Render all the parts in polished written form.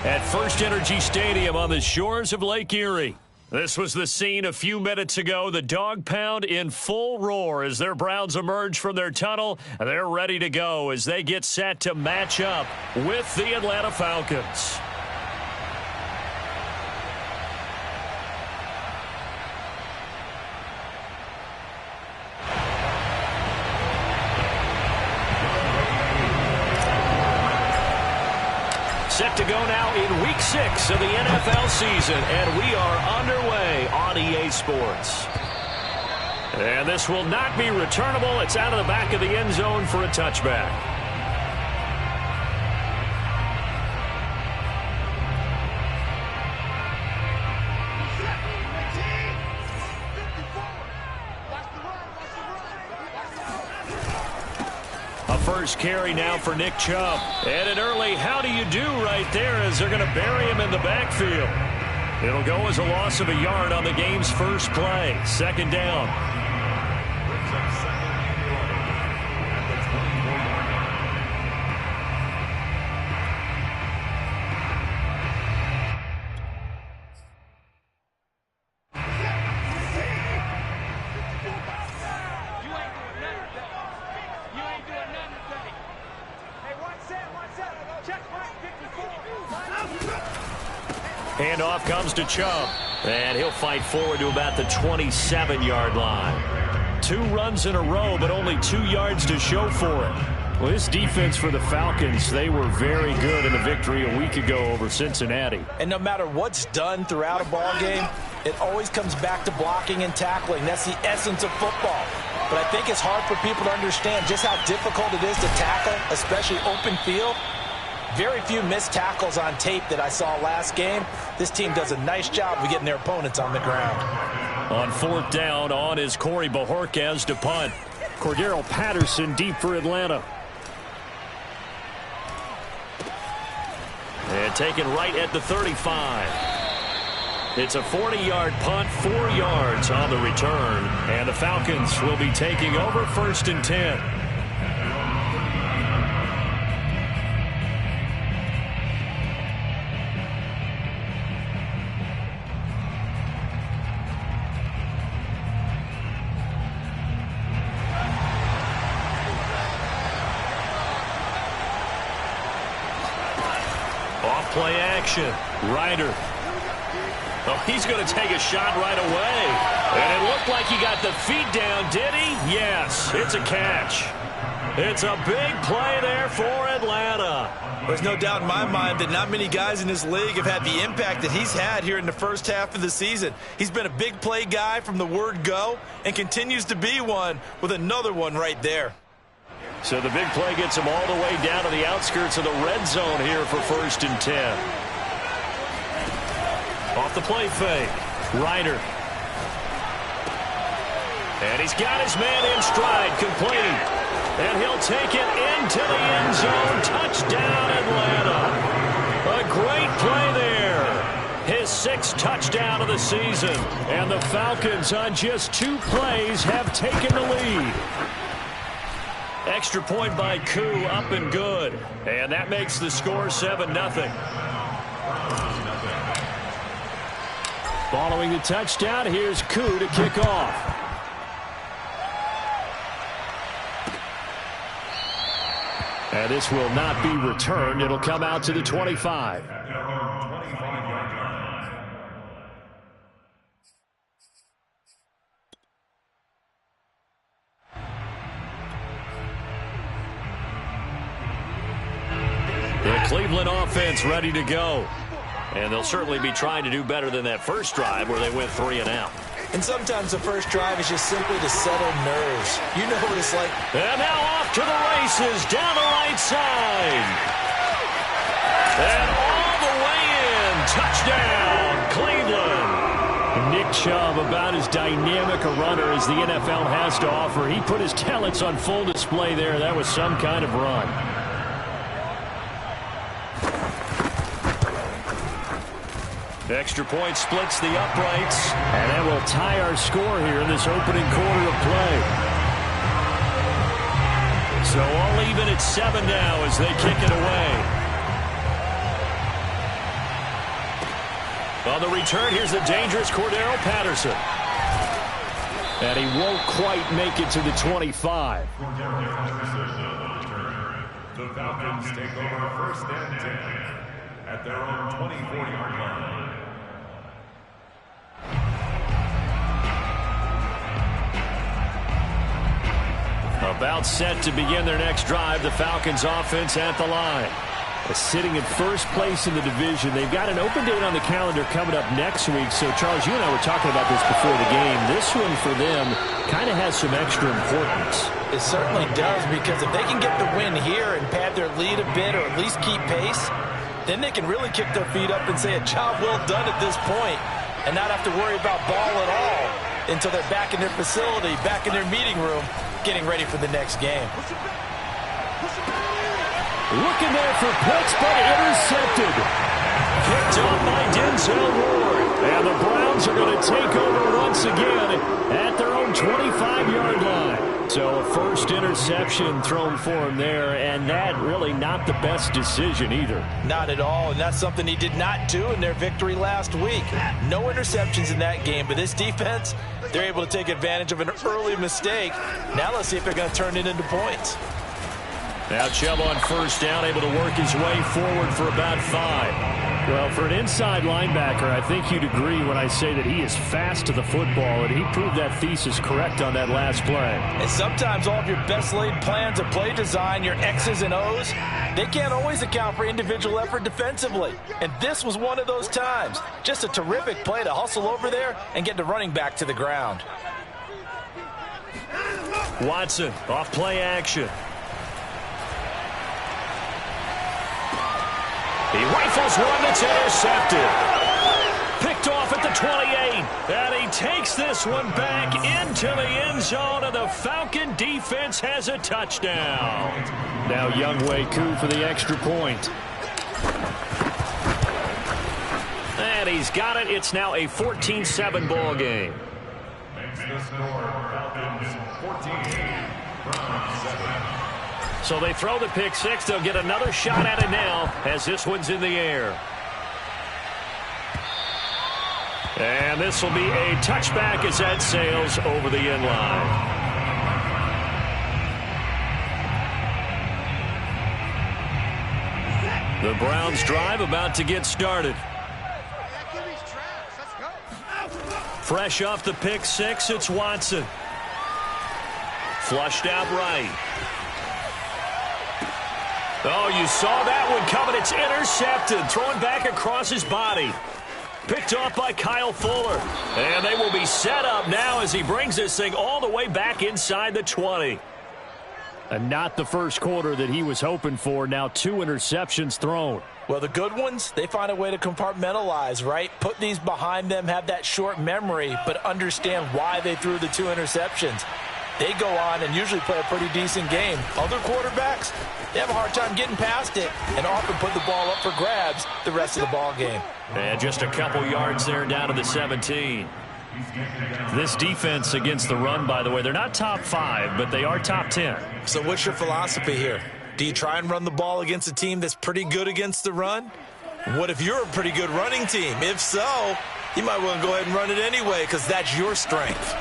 at First Energy Stadium on the shores of Lake Erie. This was the scene a few minutes ago. The Dog Pound in full roar as their Browns emerge from their tunnel. They're ready to go as they get set to match up with the Atlanta Falcons. Set to go now in Week 6 of the NFL season, and we are underway on EA Sports. And this will not be returnable. It's out of the back of the end zone for a touchback. First carry now for Nick Chubb. And an early how do you do right there as they're going to bury him in the backfield. It'll go as a loss of a yard on the game's first play. Second down. Handoff comes to Chubb, and he'll fight forward to about the 27-yard line. 2 runs in a row, but only 2 yards to show for it. Well, this defense for the Falcons, they were very good in the victory a week ago over Cincinnati. And no matter what's done throughout a ball game, it always comes back to blocking and tackling. That's the essence of football. But I think it's hard for people to understand just how difficult it is to tackle, especially open field. Very few missed tackles on tape that I saw last game. This team does a nice job of getting their opponents on the ground. On 4th down, on is Corey Bojorquez to punt. Cordero Patterson deep for Atlanta. And taken right at the 35. It's a 40-yard punt, 4 yards on the return. And the Falcons will be taking over 1st and 10. Play action. Ryder. Oh, he's going to take a shot right away. And it looked like he got the feet down, did he? Yes, it's a catch. It's a big play there for Atlanta. There's no doubt in my mind that not many guys in this league have had the impact that he's had here in the first half of the season. He's been a big play guy from the word go and continues to be one with another one right there. So the big play gets him all the way down to the outskirts of the red zone here for 1st and 10. Off the play fake. Ryder. And he's got his man in stride, complete. And he'll take it into the end zone. Touchdown, Atlanta. A great play there. His 6th touchdown of the season. And the Falcons on just 2 plays have taken the lead. Extra point by Koo, up and good. And that makes the score 7-0. Following the touchdown, here's Koo to kick off. And this will not be returned. It'll come out to the 25. Cleveland offense ready to go. And they'll certainly be trying to do better than that first drive where they went 3 and out. And sometimes the first drive is just simply to settle nerves. You know what it's like. And now off to the races down the right side. And all the way in. Touchdown, Cleveland. Nick Chubb, about as dynamic a runner as the NFL has to offer. He put his talents on full display there. That was some kind of run. Extra point splits the uprights, and that will tie our score here in this opening quarter of play. So all even at 7 now as they kick it away. On the return, here's the dangerous Cordero Patterson. And he won't quite make it to the 25. The Falcons take over first and 10 at their own 24-yard line. About set to begin their next drive, the Falcons offense at the line. Sitting in first place in the division. They've got an open date on the calendar coming up next week. So, Charles, you and I were talking about this before the game. This one for them kind of has some extra importance. It certainly does, because if they can get the win here and pad their lead a bit or at least keep pace, then they can really kick their feet up and say a job well done at this point and not have to worry about ball at all until they're back in their facility, back in their meeting room, getting ready for the next game. Looking there for Pitts, but intercepted. Picked up by Denzel Ward. And the Browns are going to take over once again at their own 25-yard line. So a first interception thrown for him there, and that really not the best decision either. Not at all, and that's something he did not do in their victory last week. No interceptions in that game, but this defense, they're able to take advantage of an early mistake. Now let's see if they're going to turn it into points. Now Chubb on first down, able to work his way forward for about 5. Well, for an inside linebacker, I think you'd agree when I say that he is fast to the football, and he proved that thesis correct on that last play. And sometimes all of your best laid plans of play design, your X's and O's, they can't always account for individual effort defensively. And this was one of those times. Just a terrific play to hustle over there and get the running back to the ground. Watson off play action. He rifles one that's intercepted. Picked off at the 28. And he takes this one back into the end zone, and the Falcon defense has a touchdown. Now Younghoe Koo for the extra point. And he's got it. It's now a 14-7 ball game. Makes the score Falcons 14, Browns 7. So they throw the pick six. They'll get another shot at it now as this one's in the air. And this will be a touchback as that sails over the end line. The Browns drive about to get started. Fresh off the pick six, it's Watson. Flushed out right. Oh, you saw that one coming. It's intercepted. Thrown back across his body. Picked off by Kyle Fuller. And they will be set up now as he brings this thing all the way back inside the 20. And not the first quarter that he was hoping for. Now 2 interceptions thrown. Well, the good ones, they find a way to compartmentalize, right? Put these behind them, have that short memory, but understand why they threw the 2 interceptions. They go on and usually play a pretty decent game. Other quarterbacks, they have a hard time getting past it and often put the ball up for grabs the rest of the ball game. And just a couple yards there down to the 17. This defense against the run, by the way, they're not top 5, but they are top 10. So what's your philosophy here? Do you try and run the ball against a team that's pretty good against the run? What if you're a pretty good running team? If so, you might want to go ahead and run it anyway because that's your strength.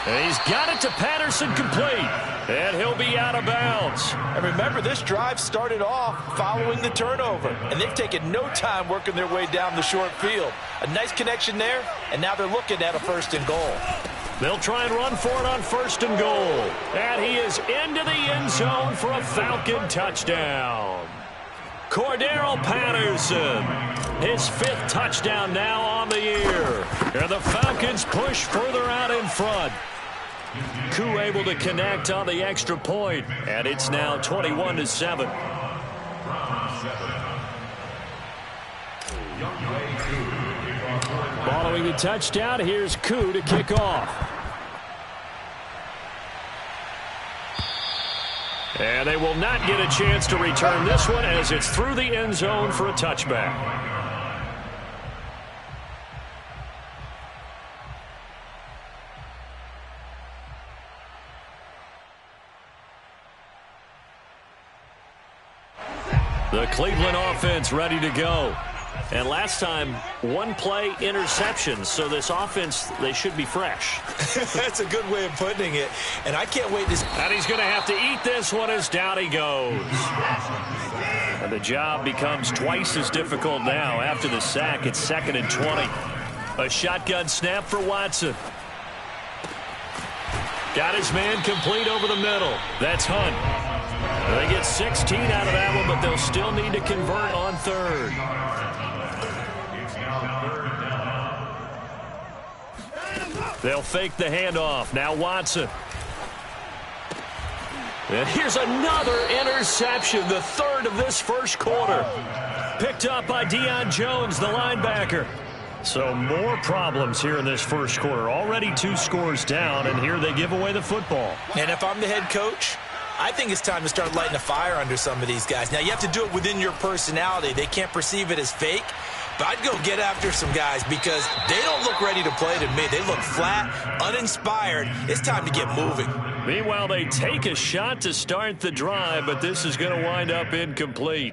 And he's got it to Patterson complete. And he'll be out of bounds. And remember, this drive started off following the turnover. And they've taken no time working their way down the short field. A nice connection there, and now they're looking at a 1st and goal. They'll try and run for it on 1st and goal. And he is into the end zone for a Falcon touchdown. Cordero Patterson, his 5th touchdown now on the year. And the Falcons push further out in front. Koo able to connect on the extra point, and it's now 21-7. Following the touchdown, here's Koo to kick off. And they will not get a chance to return this one as it's through the end zone for a touchback. The Cleveland offense ready to go. And last time, one play interception. So this offense, they should be fresh. That's a good way of putting it. And I can't wait to... And he's going to have to eat this one as down he goes. And the job becomes twice as difficult now. After the sack, it's 2nd and 20. A shotgun snap for Watson. Got his man complete over the middle. That's Hunt. They get 16 out of that one, but they'll still need to convert on 3rd. They'll fake the handoff. Now Watson. And here's another interception, the 3rd of this first quarter. Picked up by Deion Jones, the linebacker. So more problems here in this first quarter. Already 2 scores down, and here they give away the football. And if I'm the head coach, I think it's time to start lighting a fire under some of these guys. Now, you have to do it within your personality. They can't perceive it as fake. But I'd go get after some guys because they don't look ready to play to me. They look flat, uninspired. It's time to get moving. Meanwhile, they take a shot to start the drive, but this is going to wind up incomplete.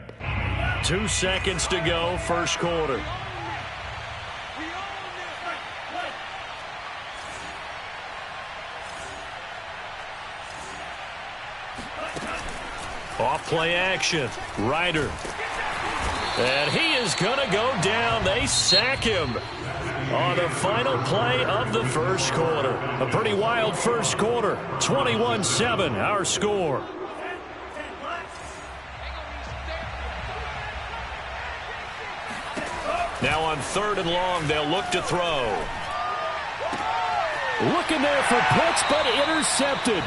2 seconds to go, first quarter. Off play action. Ryder. And he is going to go down. They sack him on the final play of the first quarter. A pretty wild first quarter. 21-7, our score. Now on 3rd and long, they'll look to throw. Looking there for pitch, but intercepted.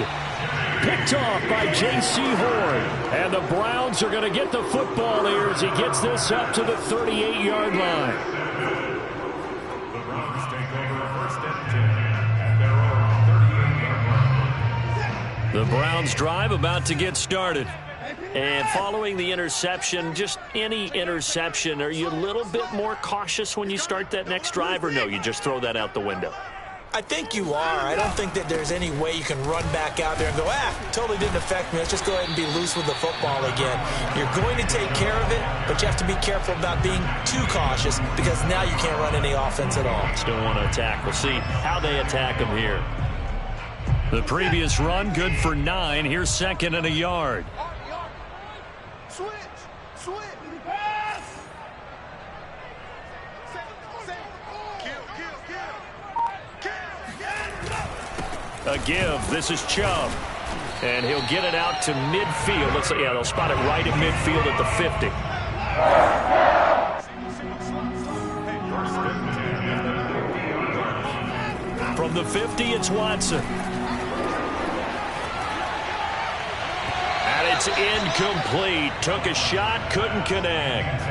Picked off by J.C. Horn. And the Browns are going to get the football here as he gets this up to the 38-yard line. The Browns take over 1st and 10 at their own 38-yard line. The Browns drive about to get started. And following the interception, just any interception, are you a little bit more cautious when you start that next drive, or no, you just throw that out the window? I think you are. I don't think that there's any way you can run back out there and go, totally didn't affect me. Let's just go ahead and be loose with the football again. You're going to take care of it, but you have to be careful about being too cautious because now you can't run any offense at all. Still want to attack. We'll see how they attack them here. The previous run, good for 9. Here's 2nd and a yard. Switch. Pass. A give. This is Chubb. And he'll get it out to midfield. Let's say, they'll spot it right at midfield at the 50. From the 50, it's Watson. And it's incomplete. Took a shot, couldn't connect.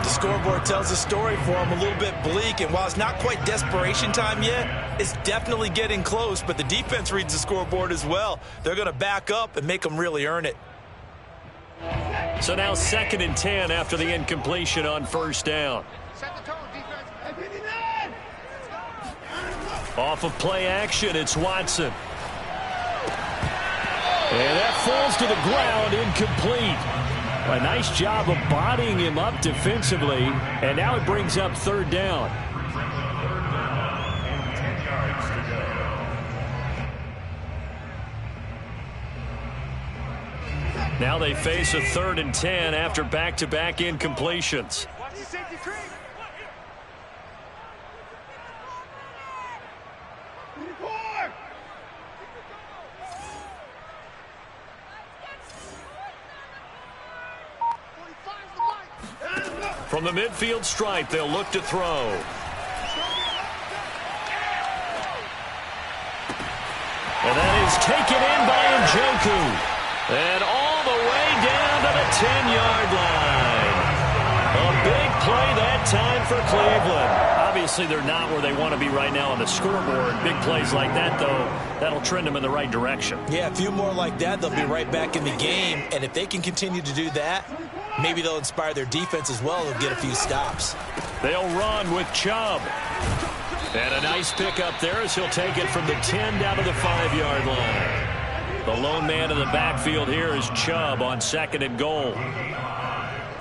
The scoreboard tells a story for him, a little bit bleak, and while it's not quite desperation time yet, it's definitely getting close, but the defense reads the scoreboard as well. They're going to back up and make them really earn it. So now 2nd and 10 after the incompletion on 1st down. Set the tone, defense. Off of play action, it's Watson. And that falls to the ground, incomplete. A nice job of bodying him up defensively, and now it brings up 3rd down. Now they face a 3rd and 10 after back-to-back incompletions. From the midfield stripe, they'll look to throw. And that is taken in by Njoku. And all the way down to the 10-yard line. A big play that time for Cleveland. Obviously, they're not where they want to be right now on the scoreboard. Big plays like that, though, that'll trend them in the right direction. Yeah, a few more like that, they'll be right back in the game. And if they can continue to do that, maybe they'll inspire their defense as well. They'll get a few stops. They'll run with Chubb. And a nice pickup there as he'll take it from the 10 down to the 5-yard line. The lone man in the backfield here is Chubb on 2nd and goal.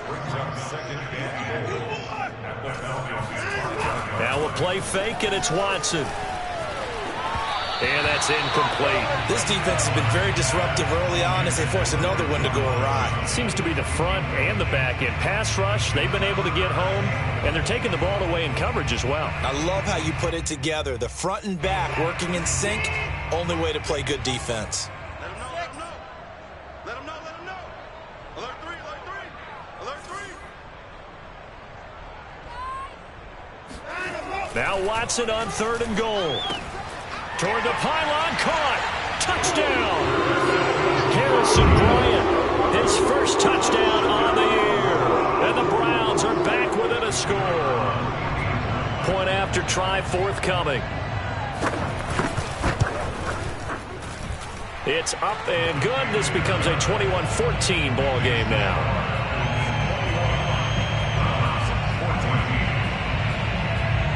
brings up second and goal at the Falcons. Now a play fake, and it's Watson. And that's incomplete. This defense has been very disruptive early on as they force another one to go awry. Seems to be the front and the back end. Pass rush, they've been able to get home, and they're taking the ball away in coverage as well. I love how you put it together. The front and back working in sync, only way to play good defense. Let him know, let him know. Let him know, let him know. Alert three, alert three. Alert three. Now Watson on 3rd and goal. Toward the pylon, caught. Touchdown. Harrison Bryant, his first touchdown on the year. And the Browns are back within a score. Point after try forthcoming. It's up and good. This becomes a 21-14 ball game now.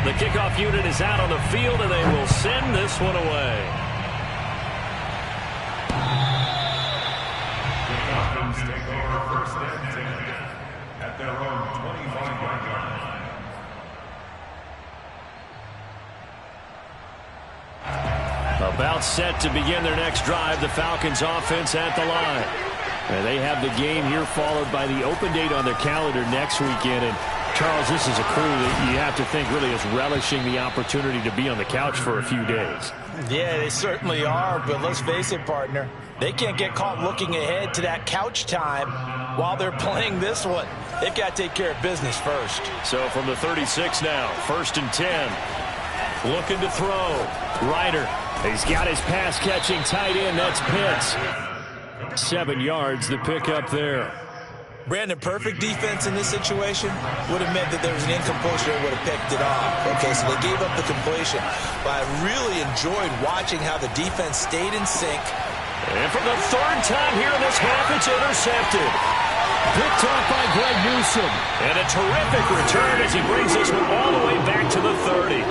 The kickoff unit is out on the field, and they will send this one away. The Falcons take over first and 10 at their own 25-yard line. About set to begin their next drive, the Falcons offense at the line. And they have the game here followed by the open date on their calendar next weekend. And Charles, this is a crew that you have to think really is relishing the opportunity to be on the couch for a few days. Yeah, they certainly are, but let's face it, partner. They can't get caught looking ahead to that couch time while they're playing this one. They've got to take care of business first. So from the 36 now, 1st and 10. Looking to throw. Ryder, he's got his pass-catching tight end. That's Pitts. 7 yards, the pickup there. Brandon, perfect defense in this situation would have meant that there was an incompletion that would have picked it off. Okay, so they gave up the completion. But I really enjoyed watching how the defense stayed in sync. And for the 3rd time here in this half, it's intercepted. Picked off by Greg Newsome. And a terrific return as he brings this one all the way back to the 30.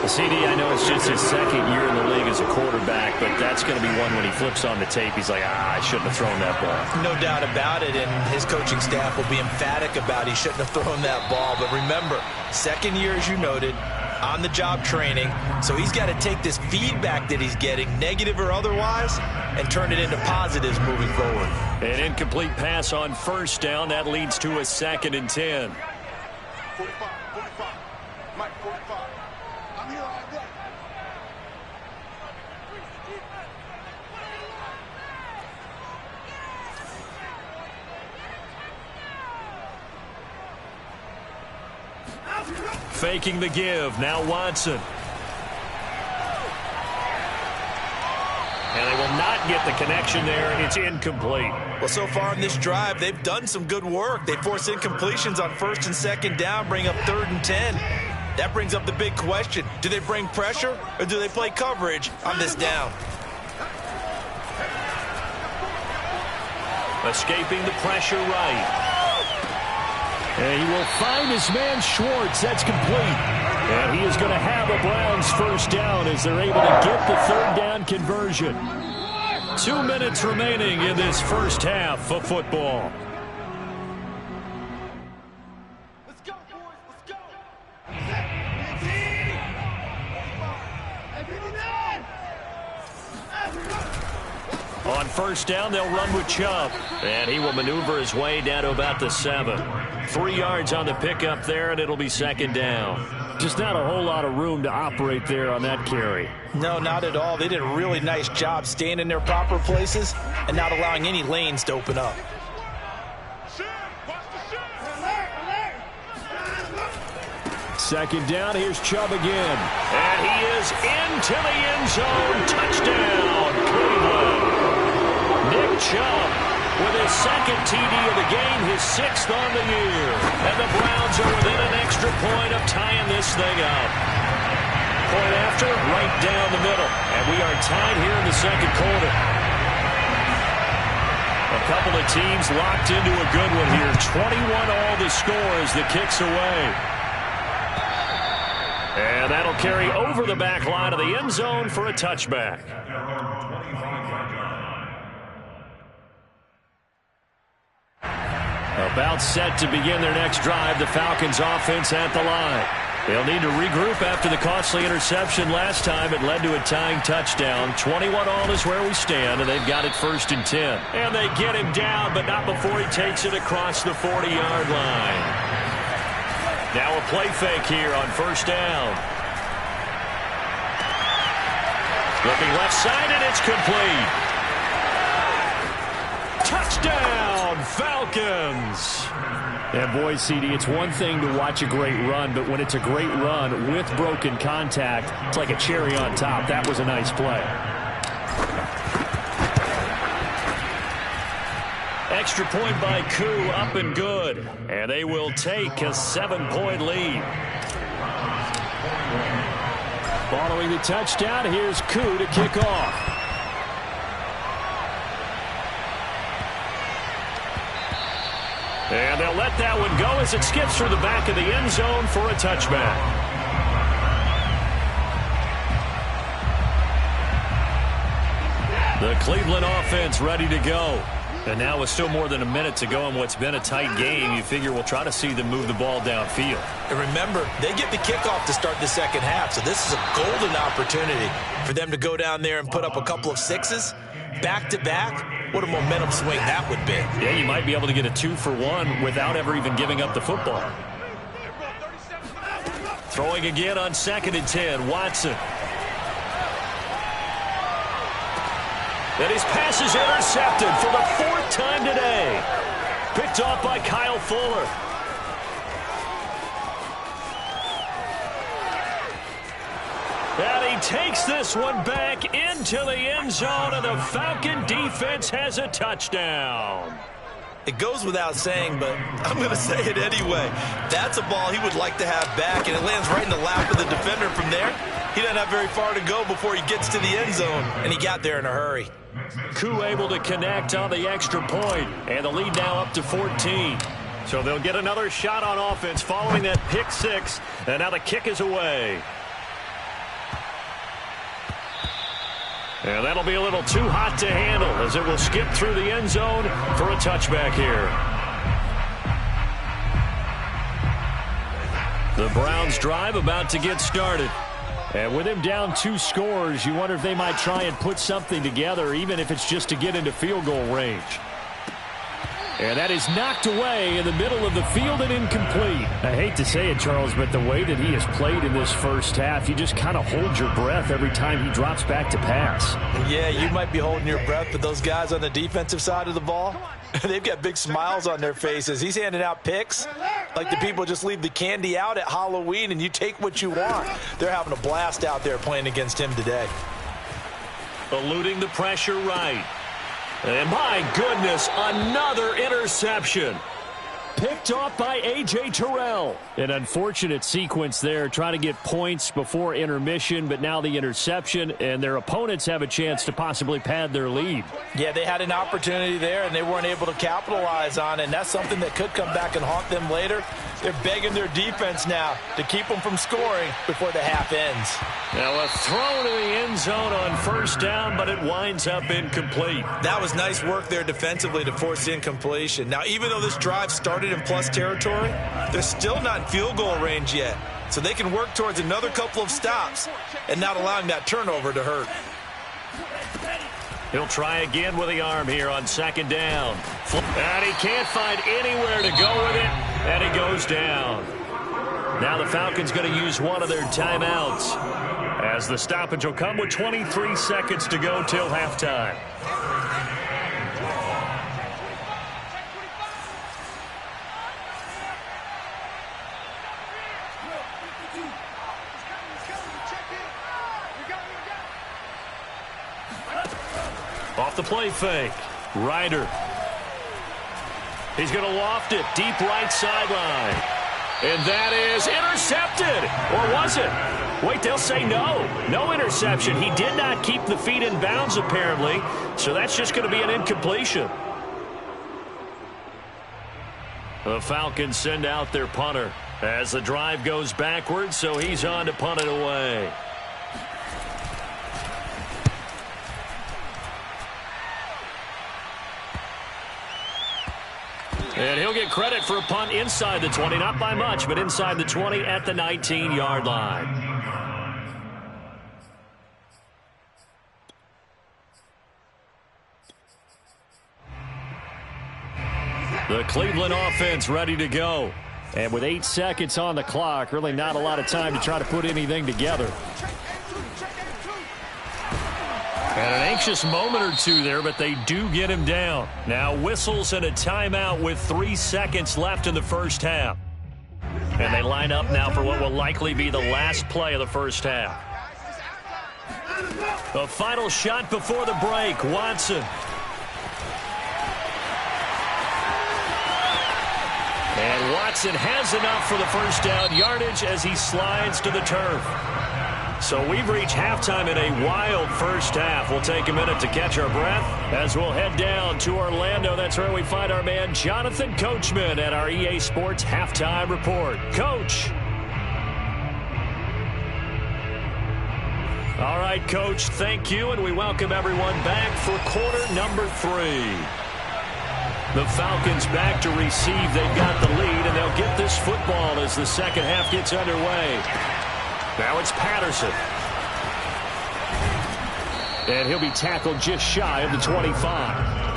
CD, I know it's just his 2nd year in the league as a quarterback, but that's going to be one when he flips on the tape. He's like, I shouldn't have thrown that ball. No doubt about it, and his coaching staff will be emphatic about he shouldn't have thrown that ball. But remember, 2nd year, as you noted, on-the-job training, so he's got to take this feedback that he's getting, negative or otherwise, and turn it into positives moving forward. An incomplete pass on 1st down. That leads to a 2nd and 10. 45, 45. Mike, 45. I'm here all day. Faking the give. Now Watson. And they will not get the connection there. It's incomplete. Well, so far in this drive, they've done some good work. They force incompletions on 1st and 2nd down, bring up 3rd and 10. That brings up the big question. Do they bring pressure or do they play coverage on this down? Escaping the pressure right. And he will find his man Schwartz. That's complete. And he is going to have a Browns 1st down as they're able to get the 3rd down conversion. 2 minutes remaining in this 1st half of football. Let's go, boys. Let's go. On 1st down, they'll run with Chubb. And he will maneuver his way down to about the 7. 3 yards on the pickup there, and it'll be 2nd down. Just not a whole lot of room to operate there on that carry. No, not at all. They did a really nice job staying in their proper places and not allowing any lanes to open up. Second down, here's Chubb again. And he is into the end zone. Touchdown, Cleveland. Nick Chubb with his 2nd TD of the game, his 6th on the year. And the Browns are within an extra point of tying this thing up. Point after, right down the middle. And we are tied here in the 2nd quarter. A couple of teams locked into a good one here. 21 all the score as the kick's away. And that'll carry over the back line of the end zone for a touchback. About set to begin their next drive. The Falcons offense at the line. They'll need to regroup after the costly interception last time. It led to a tying touchdown. 21-all is where we stand, and they've got it 1st and 10. And they get him down, but not before he takes it across the 40-yard line. Now a play fake here on 1st down. Looking left side, and it's complete. Touchdown, Falcons! And boy, CD, it's one thing to watch a great run, but when it's a great run with broken contact, it's like a cherry on top. That was a nice play. Extra point by Koo, up and good. And they will take a 7-point lead. Following the touchdown, here's Koo to kick off. And they'll let that one go as it skips through the back of the end zone for a touchback. The Cleveland offense ready to go. And now with still more than a minute to go in what's been a tight game, you figure we'll try to see them move the ball downfield. And remember, they get the kickoff to start the second half, so this is a golden opportunity for them to go down there and put up a couple of sixes back-to-back. What a momentum swing that would be. Yeah, you might be able to get a 2-for-1 without ever even giving up the football. Throwing again on 2nd and 10, Watson. And his pass is intercepted for the 4th time today. Picked off by Kyle Fuller. And he takes this one back into the end zone, and the Falcon defense has a touchdown. It goes without saying, but I'm going to say it anyway. That's a ball he would like to have back, and it lands right in the lap of the defender from there. He doesn't have very far to go before he gets to the end zone, and he got there in a hurry. Koo able to connect on the extra point, and the lead now up to 14. So they'll get another shot on offense following that pick 6, and now the kick is away. And that'll be a little too hot to handle as it will skip through the end zone for a touchback here. The Browns drive about to get started. And with him down 2 scores, you wonder if they might try and put something together, even if it's just to get into field goal range. And that is knocked away in the middle of the field and incomplete. I hate to say it, Charles, but the way that he has played in this first half, you just kind of hold your breath every time he drops back to pass. Yeah, you might be holding your breath, but those guys on the defensive side of the ball, they've got big smiles on their faces. He's handing out picks like the people just leave the candy out at Halloween and you take what you want. They're having a blast out there playing against him today. Eluding the pressure right. And my goodness, another interception. Picked off by A.J. Terrell. An unfortunate sequence there, trying to get points before intermission, but now the interception, and their opponents have a chance to possibly pad their lead. Yeah, they had an opportunity there, and they weren't able to capitalize on it, and that's something that could come back and haunt them later. They're begging their defense now to keep them from scoring before the half ends. Now a throw to the end zone on 1st down, but it winds up incomplete. That was nice work there defensively to force incompletion. Now, even though this drive started in plus territory, they're still not in field goal range yet. So they can work towards another couple of stops and not allowing that turnover to hurt. He'll try again with the arm here on 2nd down. And he can't find anywhere to go with it, and he goes down. Now the Falcons going to use one of their timeouts as the stoppage will come with 23 seconds to go till halftime. Off the play fake. Ryder. He's going to loft it deep right sideline. And that is intercepted. Or was it? Wait, they'll say no. No interception. He did not keep the feet in bounds, apparently. So that's just going to be an incompletion. The Falcons send out their punter as the drive goes backwards, so he's on to punt it away. And he'll get credit for a punt inside the 20, not by much, but inside the 20 at the 19-yard line. The Cleveland offense ready to go. And with 8 seconds on the clock, really not a lot of time to try to put anything together. And an anxious moment or two there, but they do get him down. Now whistles and a timeout with 3 seconds left in the first half. And they line up now for what will likely be the last play of the first half. The final shot before the break, Watson. And Watson has enough for the first down yardage as he slides to the turf. So we've reached halftime in a wild first half. We'll take a minute to catch our breath as we'll head down to Orlando. That's where we find our man Jonathan Coachman at our EA Sports Halftime Report. Coach. All right, Coach, thank you, and we welcome everyone back for quarter number 3. The Falcons back to receive. They've got the lead, and they'll get this football as the second half gets underway. Now it's Patterson. And he'll be tackled just shy of the 25.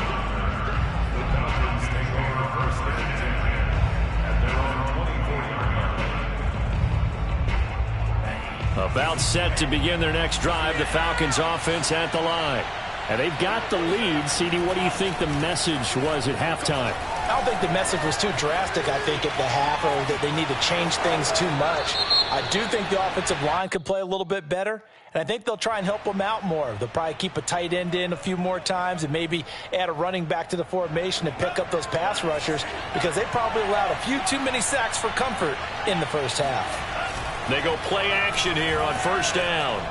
About set to begin their next drive, the Falcons offense at the line. And they've got the lead. CD, what do you think the message was at halftime? I don't think the message was too drastic, I think, at the half, or that they need to change things too much. I do think the offensive line could play a little bit better, and I think they'll try and help them out more. They'll probably keep a tight end in a few more times and maybe add a running back to the formation to pick up those pass rushers, because they probably allowed a few too many sacks for comfort in the first half. They go play action here on first down.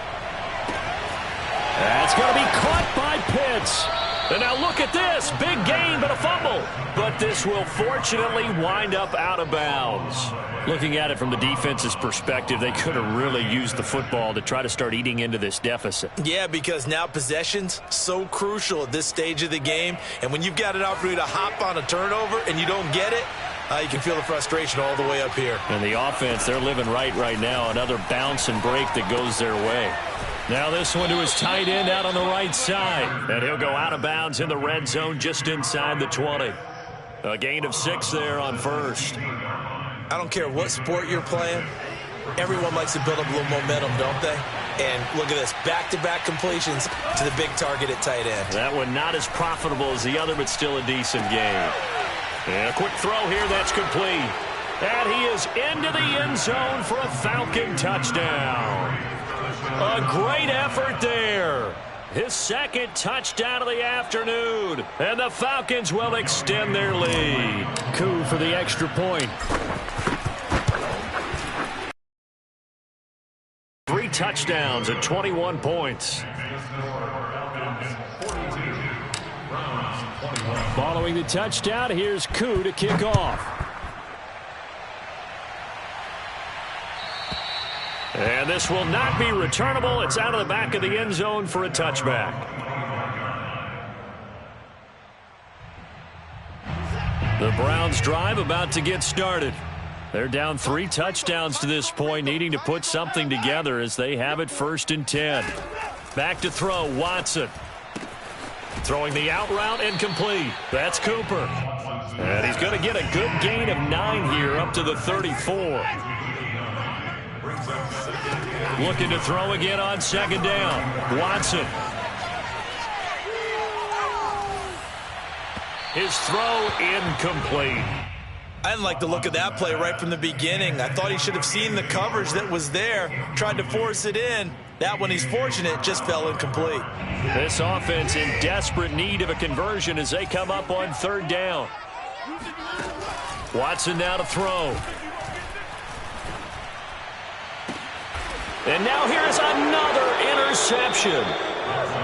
That's going to be caught by Pitts. And now look at this. Big gain, but a fumble. But this will fortunately wind up out of bounds. Looking at it from the defense's perspective, they could have really used the football to try to start eating into this deficit. Yeah, because now possession's so crucial at this stage of the game. And when you've got an opportunity to hop on a turnover and you don't get it, you can feel the frustration all the way up here. And the offense, they're living right now. Another bounce and break that goes their way. Now this one to his tight end out on the right side. And he'll go out of bounds in the red zone just inside the 20. A gain of 6 there on first. I don't care what sport you're playing. Everyone likes to build up a little momentum, don't they? And look at this, back-to-back completions to the big target at tight end. That one not as profitable as the other, but still a decent game. And a quick throw here, that's complete. And he is into the end zone for a Falcon touchdown. A great effort there. His second touchdown of the afternoon. And the Falcons will extend their lead. Coup for the extra point. 3 touchdowns and 21 points. Following the touchdown, here's Coup to kick off. And this will not be returnable. It's out of the back of the end zone for a touchback. The Browns drive about to get started. They're down 3 touchdowns to this point, needing to put something together as they have it 1st and 10. Back to throw, Watson. Throwing the out route and complete. That's Cooper. And he's going to get a good gain of 9 here up to the 34. Looking to throw again on 2nd down. Watson. His throw incomplete. I didn't like the look of that play right from the beginning. I thought he should have seen the coverage that was there, tried to force it in. That one, he's fortunate, just fell incomplete. This offense in desperate need of a conversion as they come up on 3rd down. Watson now to throw. And now here's another interception.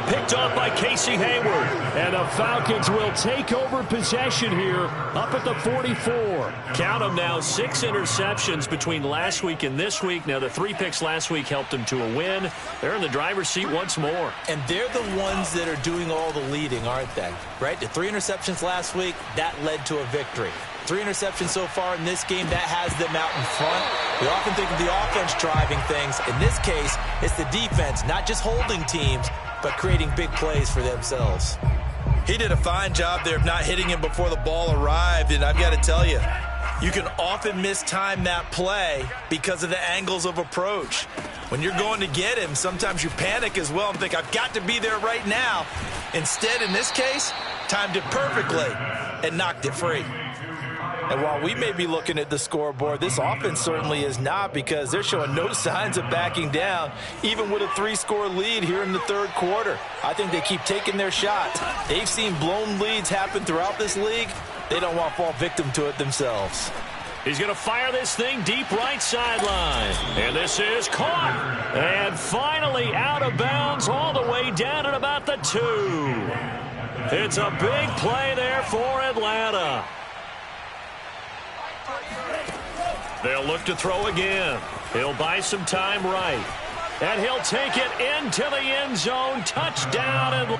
Picked off by Casey Hayward. And the Falcons will take over possession here up at the 44. Count them now, 6 interceptions between last week and this week. Now the 3 picks last week helped them to a win. They're in the driver's seat once more. And they're the ones that are doing all the leading, aren't they? Right? The 3 interceptions last week, that led to a victory. 3 interceptions so far in this game. That has them out in front. We often think of the offense driving things. In this case, it's the defense, not just holding teams, but creating big plays for themselves. He did a fine job there of not hitting him before the ball arrived, and I've got to tell you, you can often mistime that play because of the angles of approach. When you're going to get him, sometimes you panic as well and think, I've got to be there right now. Instead, in this case, timed it perfectly and knocked it free. And while we may be looking at the scoreboard, this offense certainly is not, because they're showing no signs of backing down, even with a 3-score lead here in the third quarter. I think they keep taking their shots. They've seen blown leads happen throughout this league. They don't want to fall victim to it themselves. He's going to fire this thing deep right sideline. And this is caught. And finally out of bounds all the way down at about the 2. It's a big play there for Atlanta. They'll look to throw again. He'll buy some time right. And he'll take it into the end zone. Touchdown.